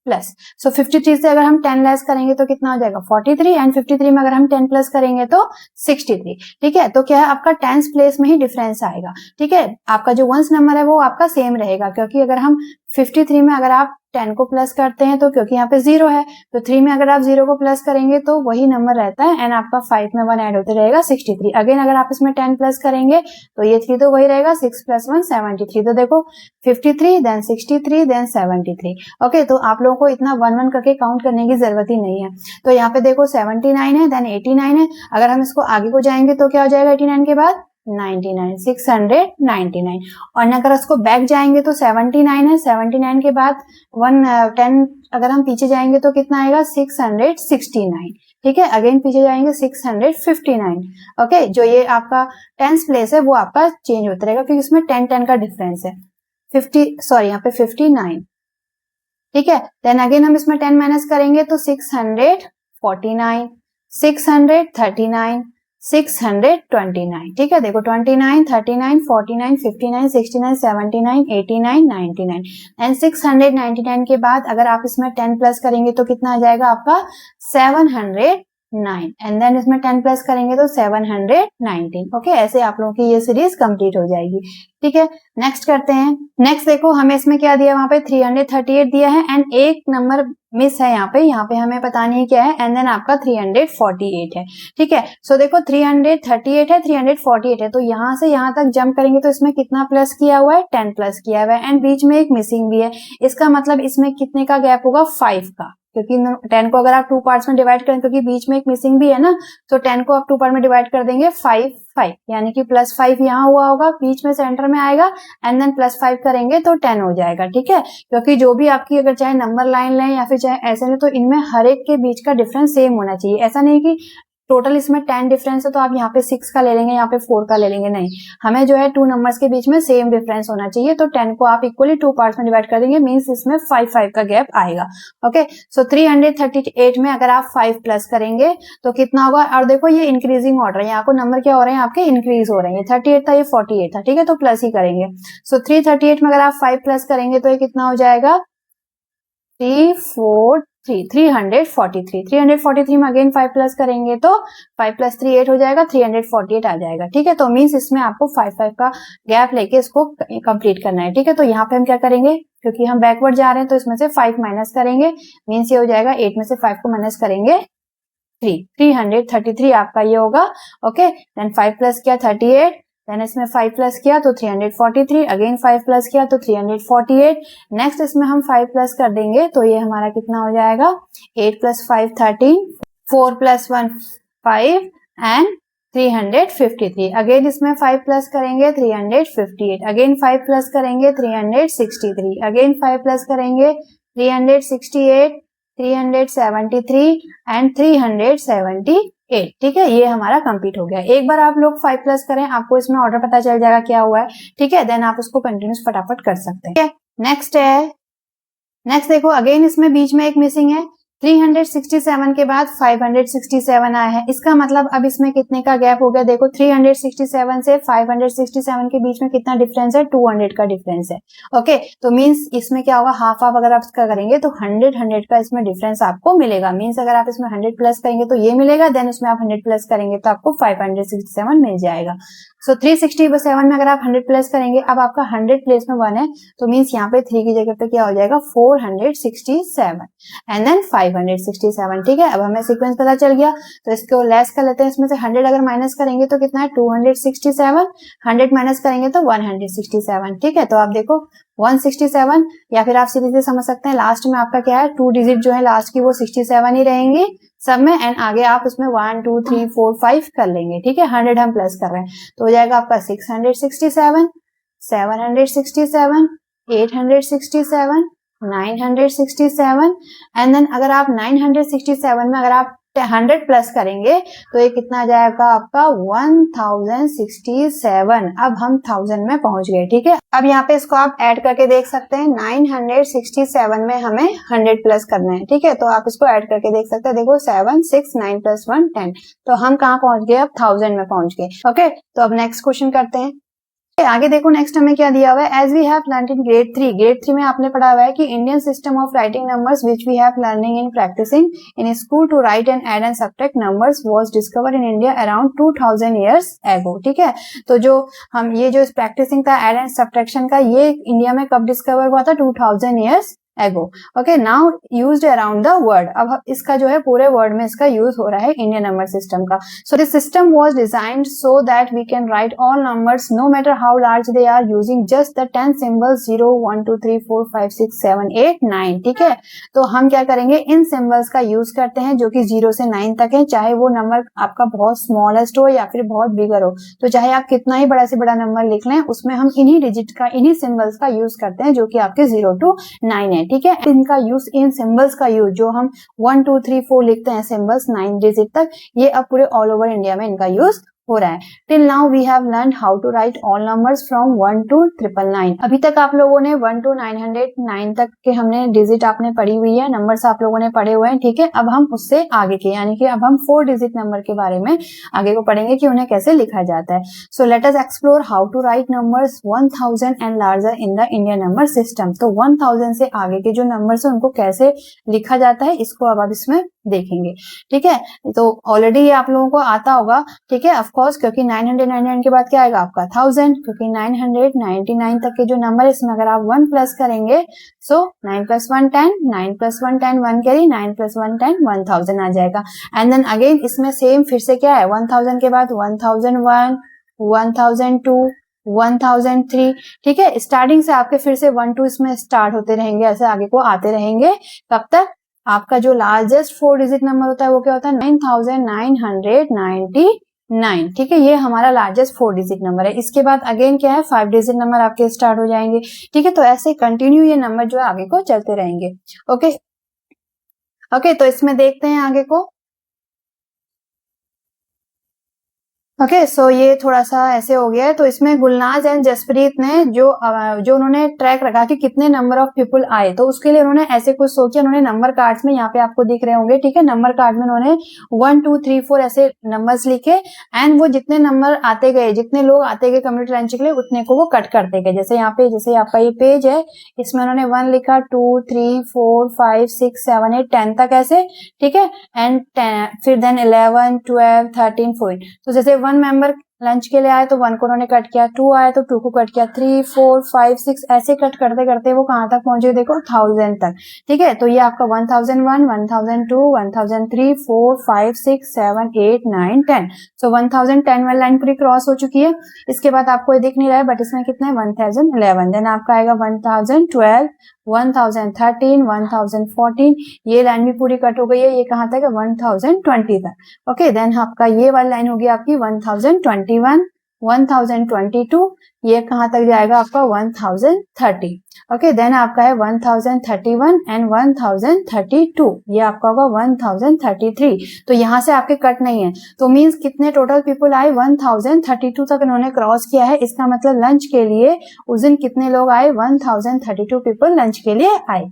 Speaker 1: प्लस। सो 53 से अगर हम 10 लेस करेंगे तो कितना हो जाएगा 43, एंड 53 में अगर हम 10 प्लस करेंगे तो 63, ठीक है। तो क्या है आपका 10th प्लेस में ही डिफरेंस आएगा, ठीक है। आपका जो वंस नंबर है वो आपका सेम रहेगा, क्योंकि अगर हम 53 में अगर आप 10 को प्लस करते हैं तो क्योंकि यहाँ पे 0 है, तो 3 में अगर आप 0 को प्लस करेंगे तो वही नंबर रहता है, एंड आपका 5 में 1 ऐड होते रहेगा 63। अगेन अगर आप इसमें 10 प्लस करेंगे तो ये 3 तो वही रहेगा, 6 + 1 73। तो देखो 53, देन 63, देन 73, ओके। तो आप लोगों को इतना 1-1 करके काउंट करने की जरूरत ही नहीं है। तो यहाँ पे देखो 79 है, देन 89 है, अगर हम इसको आगे को जाएंगे तो क्या हो जाएगा 89 के बाद 99, 699, और अगर उसको बैक जाएंगे तो 79 है, 79 के बाद 10 अगर हम पीछे जाएंगे तो कितना आएगा 669, ठीक है। अगेन पीछे जाएंगे 659, ओके। जो ये आपका 10th प्लेस है वो आपका चेंज होता रहेगा, क्योंकि इसमें 10 का डिफरेंस है। 50 यहाँ पे 59, ठीक है। देन अगेन हम इसमें 10 माइनस करेंगे तो 649, 639, 629, ठीक है। देखो 29, 39, 49, 59, 69, 79, 89, 99 एंड 699 के बाद अगर आप इसमें 10 प्लस करेंगे तो कितना आ जाएगा आपका 700 9 एंड देन इसमें 10 प्लस करेंगे तो 719। ओके, ऐसे आप लोगों की ये सीरीज कंप्लीट हो जाएगी। ठीक है, नेक्स्ट करते हैं। नेक्स्ट देखो हमें इसमें क्या दिया, वहां पे 338 दिया है एंड एक नंबर मिस है यहाँ पे हमें पता नहीं क्या है एंड देन आपका 348 है। ठीक है, सो देखो 338 है, 348 है, तो यहाँ से यहाँ तक जंप करेंगे तो इसमें कितना प्लस किया हुआ है, 10 प्लस किया हुआ है एंड बीच में एक मिसिंग भी है। इसका मतलब इसमें कितने का गैप होगा, 5 का, क्योंकि 10 को अगर आप 2 पार्ट्स में डिवाइड करें, क्योंकि बीच में एक मिसिंग भी है ना, तो 10 को आप 2 पार्ट में डिवाइड कर देंगे 5 5, यानी कि +5 यहाँ हुआ होगा, बीच में सेंटर में आएगा एंड देन +5 करेंगे तो 10 हो जाएगा। ठीक है, क्योंकि जो भी आपकी अगर चाहे नंबर लाइन लें या फिर चाहे ऐसे लें, तो इनमें हर एक के बीच का डिफरेंस सेम होना चाहिए। ऐसा नहीं कि टोटल इसमें 10 डिफरेंस है तो आप यहाँ पे 6 का ले लेंगे, यहाँ पे 4 का ले लेंगे, नहीं, हमें जो है 2 नंबर्स के बीच में सेम डिफरेंस होना चाहिए। तो 10 को आप इक्वली 2 पार्ट्स में डिवाइड कर देंगे, मींस इसमें 5 5 का गैप आएगा। ओके, सो 338 में अगर आप 5 प्लस करेंगे तो कितना होगा, और देखो ये इंक्रीजिंग ऑर्डर है, यहाँ को नंबर क्या हो रहे हैं आपके, इंक्रीज हो रहे हैं। 38 था, ये 48 था। ठीक है, तो प्लस ही करेंगे। सो 338 में अगर आप 5 प्लस करेंगे तो ये कितना हो जाएगा, 343 में अगेन 5 प्लस करेंगे तो 5 + 3 8 हो जाएगा, 348 आ जाएगा। ठीक है, तो मीन्स इसमें आपको 5 5 का गैप लेके इसको कंप्लीट करना है। ठीक है, तो यहाँ पे हम क्या करेंगे, क्योंकि हम बैकवर्ड जा रहे हैं तो इसमें से 5 माइनस करेंगे, मीन्स ये हो जाएगा 8 में से 5 को माइनस करेंगे 333 आपका ये होगा। ओके, देन 5 प्लस किया 38, देन इसमें 5 प्लस किया तो 343, अगेन 5 प्लस किया तो 348, नेक्स्ट इसमें हम 5 प्लस कर देंगे तो ये हमारा कितना हो जाएगा, 8 + 5 13, 4 + 1 5 एंड 353। अगेन इसमें 5 प्लस करेंगे 358, अगेन 5 प्लस करेंगे 363, अगेन 5 प्लस करेंगे 368, 373 एंड 378। ठीक है, ये हमारा कंप्लीट हो गया। एक बार आप लोग 5 प्लस करें, आपको इसमें ऑर्डर पता चल जाएगा क्या हुआ है। ठीक है, देन आप उसको कंटिन्यूस फटाफट कर सकते हैं। नेक्स्ट देखो अगेन इसमें बीच में एक मिसिंग है, 367 के बाद 567 आया है। इसका मतलब अब इसमें कितने का गैप हो गया, देखो 367 से 567 के बीच में कितना डिफरेंस है, 200 का डिफरेंस है। ओके, तो मींस इसमें क्या होगा, हाफ हाफ अगर आप इसका करेंगे तो 100 का इसमें डिफरेंस आपको मिलेगा। मींस अगर आप इसमें 100 प्लस करेंगे तो ये मिलेगा, देन उसमें आप 100 प्लस करेंगे तो आपको 567 मिल जाएगा। सो 367 में अगर आप 100 प्लस करेंगे, अब आपका 100 प्लेस में 1 है तो मींस यहाँ पे 3 की जगह पे क्या हो जाएगा, 467 एंड देन 567। ठीक है, अब हमें सीक्वेंस पता चल गया, तो इसको लेस कर लेते हैं। इसमें से 100 अगर माइनस करेंगे तो कितना है, 267, 100 माइनस करेंगे तो 167। ठीक है, तो आप देखो 167, या फिर आप सीधे से समझ सकते हैं लास्ट में आपका क्या है, 2 डिजिट जो है लास्ट की वो 67 ही रहेंगी सब में, एंड आगे आप उसमें 1 2 3 4 5 कर लेंगे। ठीक है, 100 हम प्लस कर रहे हैं तो हो जाएगा आपका 667, 767, 867, 967 एंड देन अगर आप 967 में अगर आप 100 प्लस करेंगे तो ये कितना आ जाएगा आपका 1067। अब हम 1000 में पहुंच गए। ठीक है, अब यहाँ पे इसको आप ऐड करके देख सकते हैं, 967 में हमें 100 प्लस करना है। ठीक है, तो आप इसको ऐड करके देख सकते हैं, देखो 7 6 9 + 1 10, तो हम कहाँ पहुंच गए, अब 1000 में पहुंच गए। ओके, तो अब नेक्स्ट क्वेश्चन करते हैं। आगे देखो नेक्स्ट हमें क्या दिया हुआ है, as we have learn in grade 3 में आपने पढ़ा हुआ है कि Indian system of writing numbers which we have learning in practising in school to write and add and subtract numbers was discovered in India around 2000 years ago। ठीक है, तो जो हम ये जो प्रैक्टिसिंग था ऐड एंड सब्ट्रैक्शन का, ये इंडिया में कब डिस्कवर हुआ था, 2000 years ago। Okay, now used around the world, अब इसका जो है पूरे वर्ल्ड में इसका यूज हो रहा है इंडियन नंबर सिस्टम का। So this system was designed so that we can write all numbers no matter how large they are using just the 10 symbols 0 1 2 3 4 5 6 7 8 9। ठीक है, तो हम क्या करेंगे, इन सिंबल्स का यूज करते हैं जो कि 0 से 9 तक है, चाहे वो नंबर आपका बहुत स्मॉलेस्ट हो या फिर बहुत बिगर हो, तो चाहे आप कितना ही बड़ा से बड़ा नंबर लिख लें, उसमें हम इन्हीं डिजिट का, इन्हीं सिंबल्स का यूज करते हैं जो कि आपके 0 to 9 है। ठीक है, इनका यूज, इन सिंबल्स का यूज जो हम 1 2 3 4 लिखते हैं सिंबल्स 9 डिजिट तक, ये अब पूरे ऑल ओवर इंडिया में इनका यूज हो रहा है। Till now we have learn how to write all numbers from 1 to 999। अभी तक आप लोगों ने 1 to 909 तक के हमने डिजिट आपने पढ़ी हुई है, नंबर्स आप लोगों ने पढ़े हुए हैं, ठीक है। अब हम उससे आगे के यानी कि अब हम 4 डिजिट नंबर के बारे में आगे को पढ़ेंगे कि उन्हें कैसे लिखा जाता है। So let us explore how to write numbers 1000 and larger in the Indian number system. तो 1000 से आगे के जो नंबर्स है उनको कैसे लिखा जाता है इसको अब इसमें देखेंगे, ठीक है। तो ऑलरेडी ये आप लोगों को आता होगा, ठीक है, ऑफ कोर्स, क्योंकि 999 के बाद क्या आएगा आपका 1000, क्योंकि 999 तक के जो नंबर है इसमें अगर आप 1 प्लस करेंगे सो 9 + 1 10, 9 + 1 10, 1 कैरी, 9 + 1 10, 1000 आ जाएगा। एंड देन अगेन इसमें सेम फिर से क्या है 1000 के बाद 1001, 1002, 1003, ठीक है। स्टार्टिंग से आपके फिर से 1 2 इसमें स्टार्ट होते रहेंगे, ऐसे आगे को आते रहेंगे। कब तक आपका जो लार्जेस्ट 4 डिजिट नंबर होता है वो क्या होता है 9999, ठीक है। ये हमारा लार्जेस्ट 4 डिजिट नंबर है। इसके बाद अगेन क्या है 5 डिजिट नंबर आपके स्टार्ट हो जाएंगे, ठीक है। तो ऐसे कंटिन्यू ये नंबर जो है आगे को चलते रहेंगे। ओके, तो इसमें देखते हैं आगे को। ओके, सो ये थोड़ा सा ऐसे हो गया है। तो इसमें गुलनाज एंड जसप्रीत ने जो उन्होंने ट्रैक रखा कि कितने नंबर ऑफ पीपल आए, तो उसके लिए उन्होंने ऐसे कुछ सोचा। उन्होंने नंबर कार्ड्स में यहाँ पे आपको दिख रहे होंगे, ठीक है, नंबर कार्ड में उन्होंने 1 2 3 4 ऐसे नंबर्स लिखे एंड वो जितने नंबर आते गए, जितने लोग आते गए कम्युनिटी लंच के लिए उतने को वो कट करते गए। जैसे यहाँ पे जैसे आपका ये पेज है इसमें उन्होंने 1 लिखा, 2 3 4 5 6 7 8 10 तक ऐसे, ठीक है। एंड फिर देन 11 12 13 14। तो जैसे 1 मेंबर लंच के लिए आए तो 1 को उन्होंने कट किया, 2 आए तो 2 को कट किया, 3 4 5 6 ऐसे कट करते करते वो कहां तक पहुंचे देखो 1000 तक, ठीक है। तो ये आपका 1001, 1002, 1003, 4 5 6 7 8 9 10। सो 1010 वाली लाइन पूरी क्रॉस हो चुकी है। इसके बाद आपको ये दिख नहीं रहा है बट इसमें कितना है 1011। देन आपका आएगा 1012, 1013, 1014, ये लाइन भी पूरी कट हो गई है। ये कहां तक है 1020 तक। ओके, देन आपका ये वाली लाइन होगी आपकी 1021, 1022, ये कहां तक जाएगा आपका 1030। ओके, देन आपका है 1031 एंड 1032, ये आपका होगा 1033। तो यहां से आपके कट नहीं है, तो मींस कितने टोटल पीपल आए 1032 तक इन्होंने क्रॉस किया है। इसका मतलब लंच के लिए उस दिन कितने लोग आए 1032 पीपल लंच के लिए आए।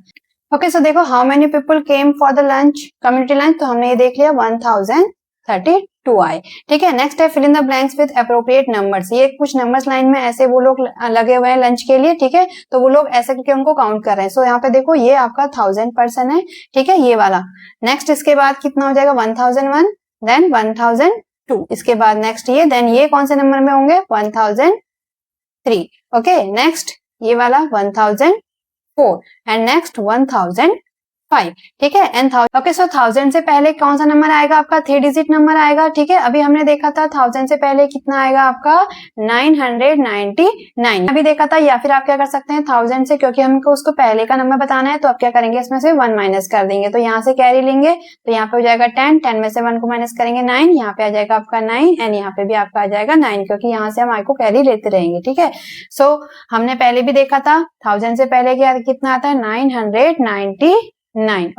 Speaker 1: ओके, सो देखो how many people came for the lunch, community lunch, तो हमने ये देख लिया 1032 आए, ठीक है। नेक्स्ट है fill in the blanks with appropriate numbers. ये कुछ नंबर्स लाइन में ऐसे वो लोग लगे हुए हैं लंच के लिए, ठीक है। तो वो लोग ऐसे करके उनको काउंट कर रहे हैं। सो यहाँ पे देखो ये आपका 1000 पर्सन है, ठीक है, ये वाला। नेक्स्ट इसके बाद कितना हो जाएगा 1001, देन 1002, इसके बाद नेक्स्ट ये, देन ये कौन से नंबर में होंगे 1003। ओके, नेक्स्ट ये वाला 1004 एंड नेक्स्ट 1005, ठीक है। एंड ओके, सो 1000 से पहले कौन सा नंबर आएगा आपका 3 डिजिट नंबर आएगा, ठीक है। अभी हमने देखा था 1000 से पहले कितना आएगा आपका 999 अभी देखा था। या फिर आप क्या कर सकते हैं 1000 से, क्योंकि हमको उसको पहले का नंबर बताना है तो आप क्या करेंगे इसमें से 1 माइनस कर देंगे। तो यहाँ से कैरी लेंगे तो यहाँ पे हो जाएगा 10, 10 में से 1 को माइनस करेंगे 9, यहाँ पे आ जाएगा आपका 9 एंड यहाँ पे भी आपका आ जाएगा 9, क्योंकि यहाँ से हम आई को कैरी लेते रहेंगे, ठीक है। सो हमने पहले भी देखा था 1000 से पहले कितना आता है 999।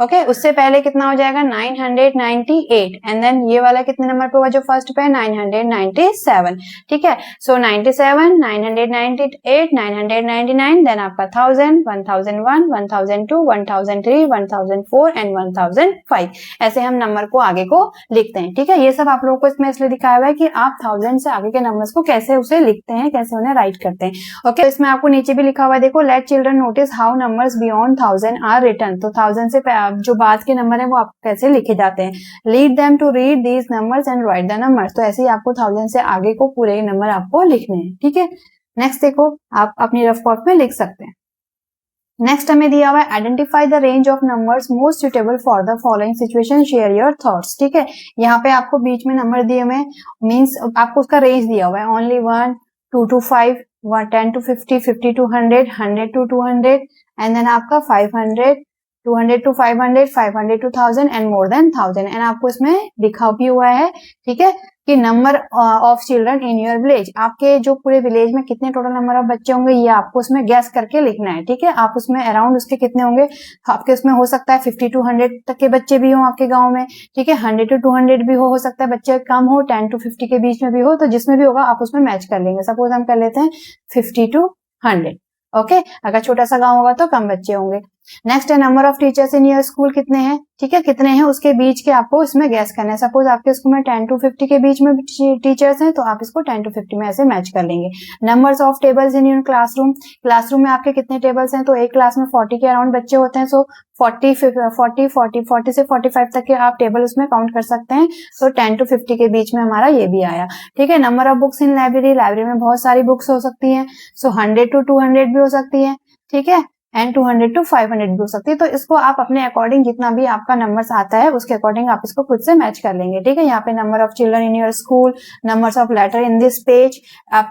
Speaker 1: ओके, उससे पहले कितना हो जाएगा 998 एंड देन ये वाला कितने नंबर पे होगा जो फर्स्ट पे है 997, ठीक है। सो 97, 998, 999, देन आपका 1000, 1001, 1002, 1003, 1004 एंड 1005। ऐसे हम नंबर को आगे को लिखते हैं, ठीक है। ये सब आप लोगों को इसमें इसलिए दिखाया हुआ है कि आप 1000 से आगे के नंबर्स को कैसे उसे लिखते हैं, कैसे उन्हें राइट करते हैं। ओके, इसमें आपको नीचे भी लिखा हुआ है देखो, let children notice how numbers beyond 1000 are written. तो 1000 से जो बाद के नंबर है वो आप कैसे लिखे जाते हैं। Lead them to read these numbers and write the numbers. तो ऐसे ही आपको 1000 से आगे को पूरे नंबर आपको लिखने हैं, ठीक है। नेक्स्ट देखो आप अपनी रफ कॉपी में लिख सकते हैं। नेक्स्ट हमें दिया हुआ है identify the range of numbers most suitable for the following situation, share your thoughts, ठीक है। यहाँ पे आपको बीच में नंबर दिए हुए मीन्स आपको उसका रेंज दिया हुआ है only 1 2 to 5, 10 to 50, 50 to 100, 100 to 200 and then आपका 500, 200 to 500, 500 to 1000 and more than 1000। And आपको इसमें लिखा भी हुआ है, ठीक है, कि number of children in your village, आपके जो पूरे विलेज में कितने टोटल नंबर ऑफ बच्चे होंगे ये आपको उसमें गैस करके लिखना है, ठीक है। आप उसमें अराउंड उसके कितने होंगे, आपके उसमें हो सकता है 50 to 100 तक के बच्चे भी हो आपके गांव में, ठीक है। 100 to 200 भी हो सकता है बच्चे कम हो, 10 to 50 के बीच में भी हो, तो जिसमें भी होगा आप उसमें मैच कर लेंगे। सपोज हम कर लेते हैं 50 to 100, ओके। अगर छोटा सा गांव होगा तो कम बच्चे होंगे। नेक्स्ट है number of teachers in your school, कितने हैं, ठीक है, कितने हैं उसके बीच के आपको इसमें गैस करना है। सपोज आपके स्कूल में 10 to 50 के बीच में टीचर्स हैं तो आप इसको 10 to 50 में ऐसे मैच कर लेंगे। Numbers of tables in your classroom, classroom में आपके कितने टेबल्स हैं, तो एक क्लास में 40 के अराउंड बच्चे होते हैं, सो 40 से 45 तक के आप टेबल उसमें काउंट कर सकते हैं। तो 10 to 50 के बीच में हमारा ये भी आया, ठीक है। Number of books in library, library में बहुत सारी बुक्स हो सकती हैं, सो 100 to 200 भी हो सकती है, ठीक है, एंड 200 to 500 भी हो सकती है। तो इसको आप अपने अकॉर्डिंग जितना भी आपका नंबर्स आता है उसके अकॉर्डिंग आप इसको खुद से मैच कर लेंगे, ठीक है। यहाँ पे number of children in your school, numbers of letter in this page,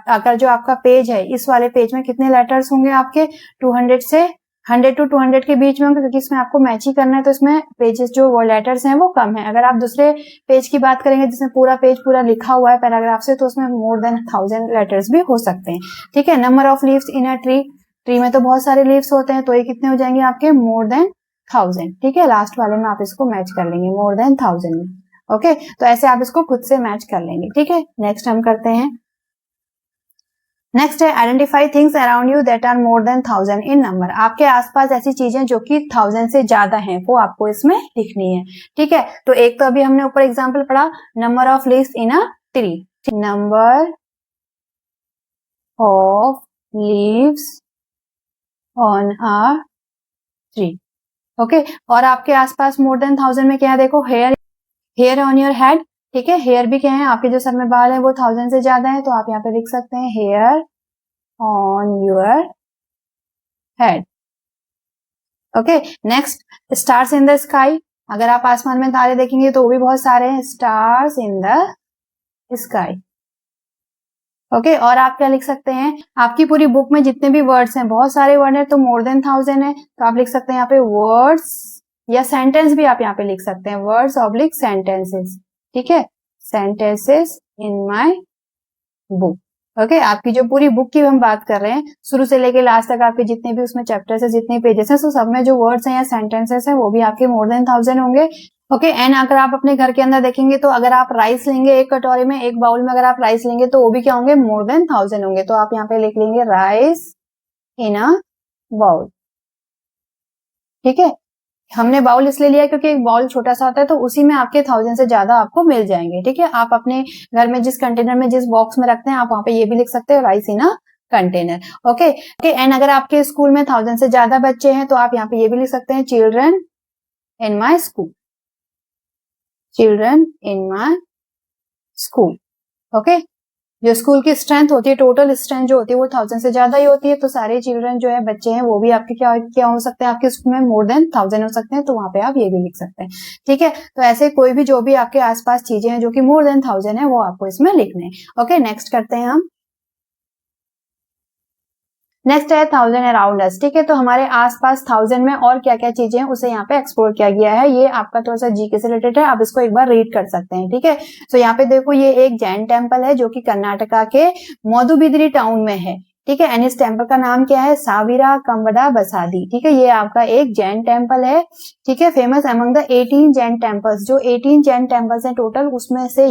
Speaker 1: अगर जो आपका पेज है इस वाले पेज में कितने लेटर्स होंगे आपके 200 से 100 to 200 के बीच में होंगे, क्योंकि इसमें आपको मैच ही करना है, तो इसमें पेजेस जो वो लेटर्स हैं वो कम है। अगर आप दूसरे पेज की बात करेंगे जिसमें पूरा पेज पूरा लिखा हुआ है पैराग्राफ से, तो उसमें मोर देन 1000 लेटर्स भी हो सकते हैं, ठीक है। Number of leaves in a tree, tree में तो बहुत सारे लीव्स होते हैं, तो ये कितने हो जाएंगे आपके मोर देन 1000, ठीक है। लास्ट वाले में आप इसको मैच कर लेंगे मोर देन 1000 में, ओके। तो ऐसे आप इसको खुद से मैच कर लेंगे, ठीक है। नेक्स्ट हम करते हैं, नेक्स्ट है identify things around you that are more than 1000 in number, आपके आसपास ऐसी चीजें जो कि 1000 से ज्यादा हैं वो आपको इसमें लिखनी है, ठीक है। तो एक तो अभी हमने ऊपर एग्जांपल पढ़ा, number of leaves in a tree, number of leaves on a tree, okay. और आपके आसपास मोर देन 1000 में क्या है, देखो hair, hair on your head, ठीक है। हेयर भी क्या है, आपके जो सर में बाल है वो 1000 से ज्यादा है, तो आप यहाँ पे लिख सकते हैं hair on your head, okay. Next stars in the sky, अगर आप आसमान में तारे देखेंगे तो वो भी बहुत सारे हैं, stars in the sky, okay. और आप क्या लिख सकते हैं, आपकी पूरी बुक में जितने भी वर्ड्स हैं, बहुत सारे वर्ड है तो मोर देन 1000 है, तो आप लिख सकते हैं यहाँ पे वर्ड्स, या सेंटेंस भी आप यहाँ पे लिख सकते हैं, वर्ड्स ऑब्लिक सेंटेंसेस, ठीक है, sentences in my book, okay. आपकी जो पूरी बुक की हम बात कर रहे हैं शुरू से लेके लास्ट तक, आपके जितने भी उसमें चैप्टर्स है, जितने पेजेस हैं, तो सब में जो वर्ड्स हैं या सेंटेंसेस हैं वो भी आपके मोर देन 1000 होंगे, ओके। एंड अगर आप अपने घर के अंदर देखेंगे तो अगर आप राइस लेंगे एक कटोरी में, एक बाउल में अगर आप राइस लेंगे तो वो भी क्या होंगे, मोर देन 1000 होंगे। तो आप यहाँ पे लिख लेंगे राइस इन अ बाउल, ठीक है। हमने बाउल इसलिए लिया क्योंकि एक बाउल छोटा सा होता है, तो उसी में आपके 1000 से ज्यादा आपको मिल जाएंगे, ठीक है। आप अपने घर में जिस कंटेनर में जिस बॉक्स में रखते हैं आप वहां पे ये भी लिख सकते हैं rice in a container, okay. And अगर आपके स्कूल में 1000 से ज्यादा बच्चे हैं तो आप यहाँ पे ये भी लिख सकते हैं children in my school, children in my school, okay. जो स्कूल की स्ट्रेंथ होती है, टोटल स्ट्रेंथ जो होती है वो 1000 से ज्यादा ही होती है, तो सारे चिल्ड्रन जो है बच्चे हैं वो भी आपके क्या क्या हो सकते हैं, आपके स्कूल में मोर देन 1000 हो सकते हैं, तो वहां पे आप ये भी लिख सकते हैं, ठीक है। तो ऐसे कोई भी जो भी आपके आसपास चीजें हैं जो कि मोर देन 1000 है वो आपको इसमें लिखने हैं, ओके। नेक्स्ट करते हैं हम, नेक्स्ट है 1000 अराउंड अस, ठीक है। तो हमारे आसपास 1000 में और क्या क्या चीजें हैं उसे यहाँ पे एक्सप्लोर किया गया है, ये आपका थोड़ा सा जीके से रिलेटेड है, आप इसको एक बार रीड कर सकते हैं, ठीक है। तो यहाँ पे देखो ये एक जैन टेम्पल है जो कि कर्नाटका के मधुबिद्री टाउन में है, ठीक है। एंड इस टेम्पल का नाम क्या है, साविरा कंबडा बसादी, ठीक है। ये आपका एक जैन टेम्पल है, ठीक है, famous among the 18 Jain temples, जो 18 जैन टेम्पल्स हैं टोटल उसमें से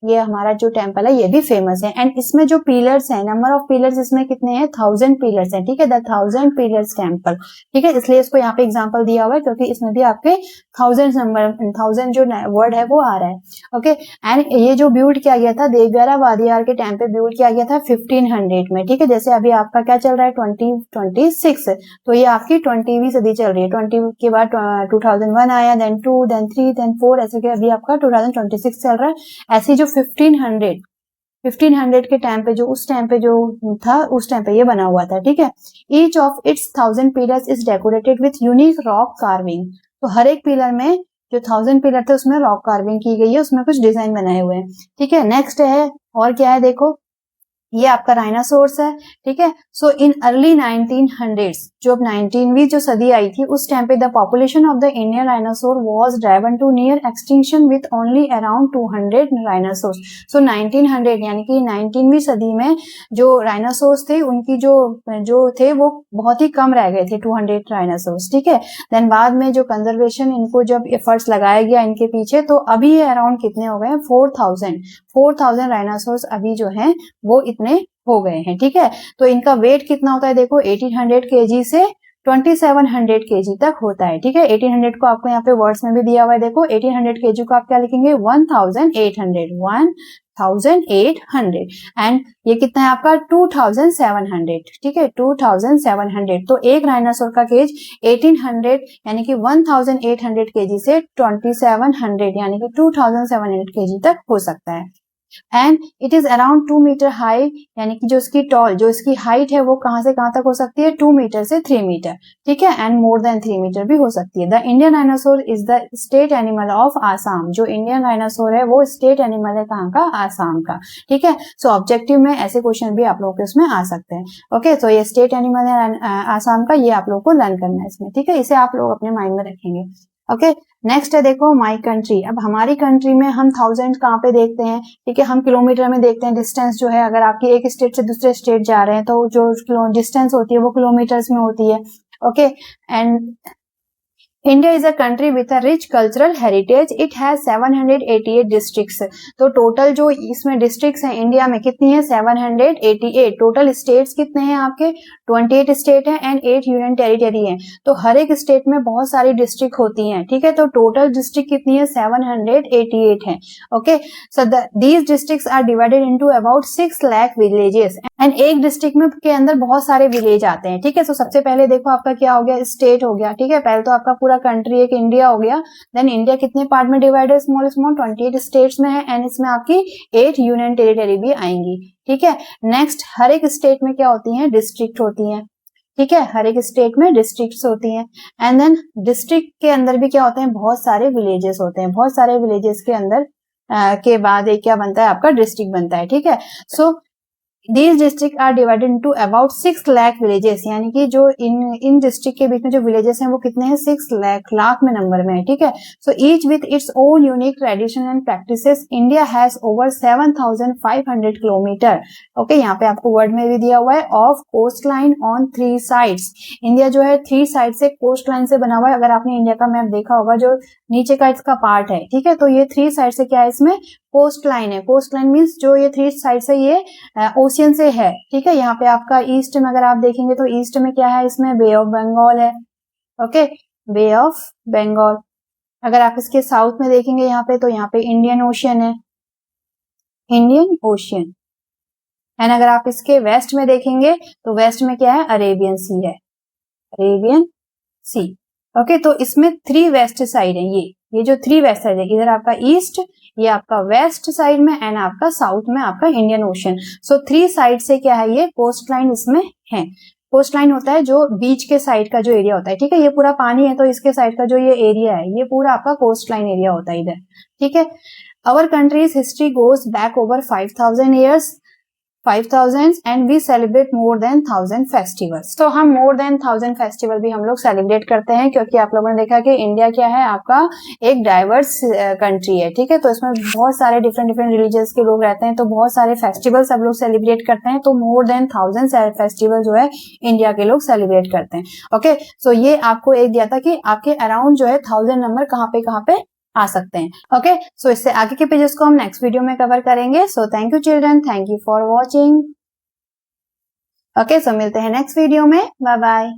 Speaker 1: ये हमारा जो टेम्पल है ये भी फेमस है। एंड इसमें जो पिलर्स हैं, नंबर ऑफ पिलर्स इसमें कितने हैं, 1000 पिलर्स हैं, ठीक है, द 1000 पिलर्स टेम्पल, ठीक है। इसलिए इसको यहाँ पे एग्जांपल दिया हुआ है क्योंकि इसमें भी आपके 1000 नंबर 1000 जो वर्ड है वो आ रहा है, ओके। एंड ये जो बिल्ड किया गया था देवग्यारा वादियार के टाइम पे बिल्ड किया गया था 1500 में, ठीक है। जैसे अभी आपका क्या चल रहा है 2026, तो ये आपकी 20वीं सदी चल रही है, 20 के बाद 2001 आया, देन 2, देन 3, देन 4, ऐसे के अभी आपका 2026 चल रहा है। ऐसी जो 1500 के टाइम पे जो उस टाइम पे जो था उस टाइम पे ये बना हुआ था, ठीक है। Each of its 1000 pillars is decorated with unique rock carving, तो हर एक पिलर में जो 1000 पिलर थे उसमें रॉक कार्विंग की गई है, उसमें कुछ डिजाइन बनाए हुए हैं, ठीक है। नेक्स्ट है और क्या है देखो, ये आपका राइनासोर्स है, ठीक है। सो इन अर्ली 1900s, जो अब 19वीं जो सदी आई थी, उस टाइम पे the population of the Indian rhinoceros was driven to near extinction with only around 200 rhinoceroses. So 1900 यानी कि 19वीं सदी में जो राइनासोर्स थे उनकी जो थे वो बहुत ही कम रह गए थे, 200 राइनासोर्स, ठीक है। देन बाद में जो कंजर्वेशन इनको जब एफर्ट्स लगाया गया इनके पीछे, तो अभी ये अराउंड कितने हो गए, 4000 राइनासोर्स अभी जो है वो इतने हो गए हैं, ठीक है। तो इनका वेट कितना होता है, देखो 1800 kg से 2700 kg तक होता है, ठीक है। 1800 को आपको यहाँ पे वर्ड्स में भी दिया हुआ है, देखो 1800 kg को आप क्या लिखेंगे, 1800 एंड ये कितना है आपका 2700, ठीक है, 2700। तो एक राइनासोर का केज 1800 यानी कि 1800 kg से 2700 यानी कि 2700 kg तक हो सकता है। And it is around 2 metre high, यानी कि जो इसकी हाइट है वो कहां से कहां तक हो सकती है, 2 मीटर से 3 मीटर, ठीक है। एंड मोर देन 3 मीटर भी हो सकती है। The Indian rhinoceros is the state animal of Assam. जो इंडियन राइनासोर है वो स्टेट एनिमल है कहां का, आसाम का, ठीक है। सो ऑब्जेक्टिव में ऐसे क्वेश्चन भी आप लोगों के उसमें आ सकते हैं। ओके, तो ये स्टेट एनिमल है आसाम का, ये आप लोगों को लर्न करना है इसमें, ठीक है। इसे आप लोग अपने माइंड में रखेंगे। ओके, नेक्स्ट है देखो माई कंट्री। अब हमारी कंट्री में हम 1000 कहाँ पे देखते हैं, ठीक है, हम किलोमीटर में देखते हैं। डिस्टेंस जो है, अगर आपकी एक स्टेट से दूसरे स्टेट जा रहे हैं तो जो डिस्टेंस होती है वो किलोमीटर्स में होती है। Okay, and India is a country with a rich cultural heritage. It has 788 districts. तो टोटल जो इसमें डिस्ट्रिक्ट्स हैं इंडिया में कितनी है, 788। टोटल स्टेट्स कितने हैं आपके, 28 स्टेट है एंड 8 यूनियन टेरिटरी है। तो हर एक स्टेट में बहुत सारी डिस्ट्रिक्ट होती हैं, ठीक है। तो टोटल डिस्ट्रिक्ट कितनी है, 788 है। Okay, so these districts are divided into about 6 lakh villages and एक डिस्ट्रिक्ट में के अंदर बहुत सारे विलेज आते हैं, ठीक है। सो सबसे पहले देखो आपका क्या हो गया, स्टेट हो गया, ठीक है। पहले तो आपका पूरा कंट्री एक इंडिया हो गया। देन इंडिया कितने पार्ट में डिवाइड है, स्मॉल 28 स्टेट्स में है एंड इसमें आपकी 8 यूनियन टेरिटरी भी आएंगी, ठीक है। नेक्स्ट, हर एक स्टेट में क्या होती है, डिस्ट्रिक्ट होती है, ठीक है। हर एक स्टेट में डिस्ट्रिक्ट्स होती हैं एंड देन डिस्ट्रिक्ट के अंदर भी क्या होते हैं, बहुत सारे विलेजेस होते हैं। बहुत सारे विलेजेस के अंदर के बाद एक क्या बनता है, आपका डिस्ट्रिक्ट बनता है, ठीक है। सो These districts are divided into about 6 lakh villages, यानी कि जो इन डिस्ट्रिक्ट के बीच में जो विलेजेस हैं वो कितने हैं, 6 लाख में नंबर में है, ठीक है। So each with its own unique tradition and practices. India has over 7500 kilometre. ओके, यहाँ पे आपको वर्ड में भी दिया हुआ है, of coast line on 3 sides. India जो है 3 साइड से कोस्ट लाइन से बना हुआ है। अगर आपने इंडिया का मैप देखा होगा, जो नीचे का इसका पार्ट है, ठीक है, तो ये 3 साइड से क्या है, इसमें कोस्ट लाइन है। कोस्ट लाइन मीन्स जो ये 3 साइड से ये ओशियन से है, ठीक है। यहाँ पे आपका ईस्ट में अगर आप देखेंगे तो ईस्ट में क्या है, इसमें बे ऑफ बंगाल है। Okay, bay of Bengal. अगर आप इसके साउथ में देखेंगे यहाँ पे, तो यहाँ पे इंडियन ओशियन है, इंडियन ओशियन। एंड अगर आप इसके वेस्ट में देखेंगे तो वेस्ट में क्या है, अरेबियन सी है, अरेबियन सी। ओके, तो इसमें 3 वेस्ट साइड है। ये जो 3 वेस्ट साइड है, इधर आपका ईस्ट, ये आपका वेस्ट साइड में एंड आपका साउथ में आपका इंडियन ओशन। सो 3 साइड से क्या है, ये कोस्ट लाइन इसमें है। कोस्ट लाइन होता है जो बीच के साइड का जो एरिया होता है, ठीक है। ये पूरा पानी है तो इसके साइड का जो ये एरिया है, ये पूरा आपका कोस्ट लाइन एरिया होता है इधर, ठीक है। Our country's history goes back over 5000 years, 5000 and we celebrate more than 1000 festivals. तो हम मोर देन 1000 फेस्टिवल भी हम लोग सेलिब्रेट करते हैं, क्योंकि आप लोगों ने देखा कि इंडिया क्या है, आपका एक डाइवर्स कंट्री है, ठीक है। तो इसमें बहुत सारे डिफरेंट रिलीजियस के लोग रहते हैं, तो बहुत सारे फेस्टिवल सब लोग सेलिब्रेट करते हैं। तो मोर देन 1000 फेस्टिवल जो है इंडिया के लोग सेलिब्रेट करते हैं। ओके, सो ये आपको एक दिया था कि आपके अराउंड जो है 1000 नंबर कहाँ पे आ सकते हैं। ओके, सो इससे आगे के पेजेस को हम नेक्स्ट वीडियो में कवर करेंगे। So thank you children, thank you for watching. Okay, so मिलते हैं नेक्स्ट वीडियो में, बाय बाय।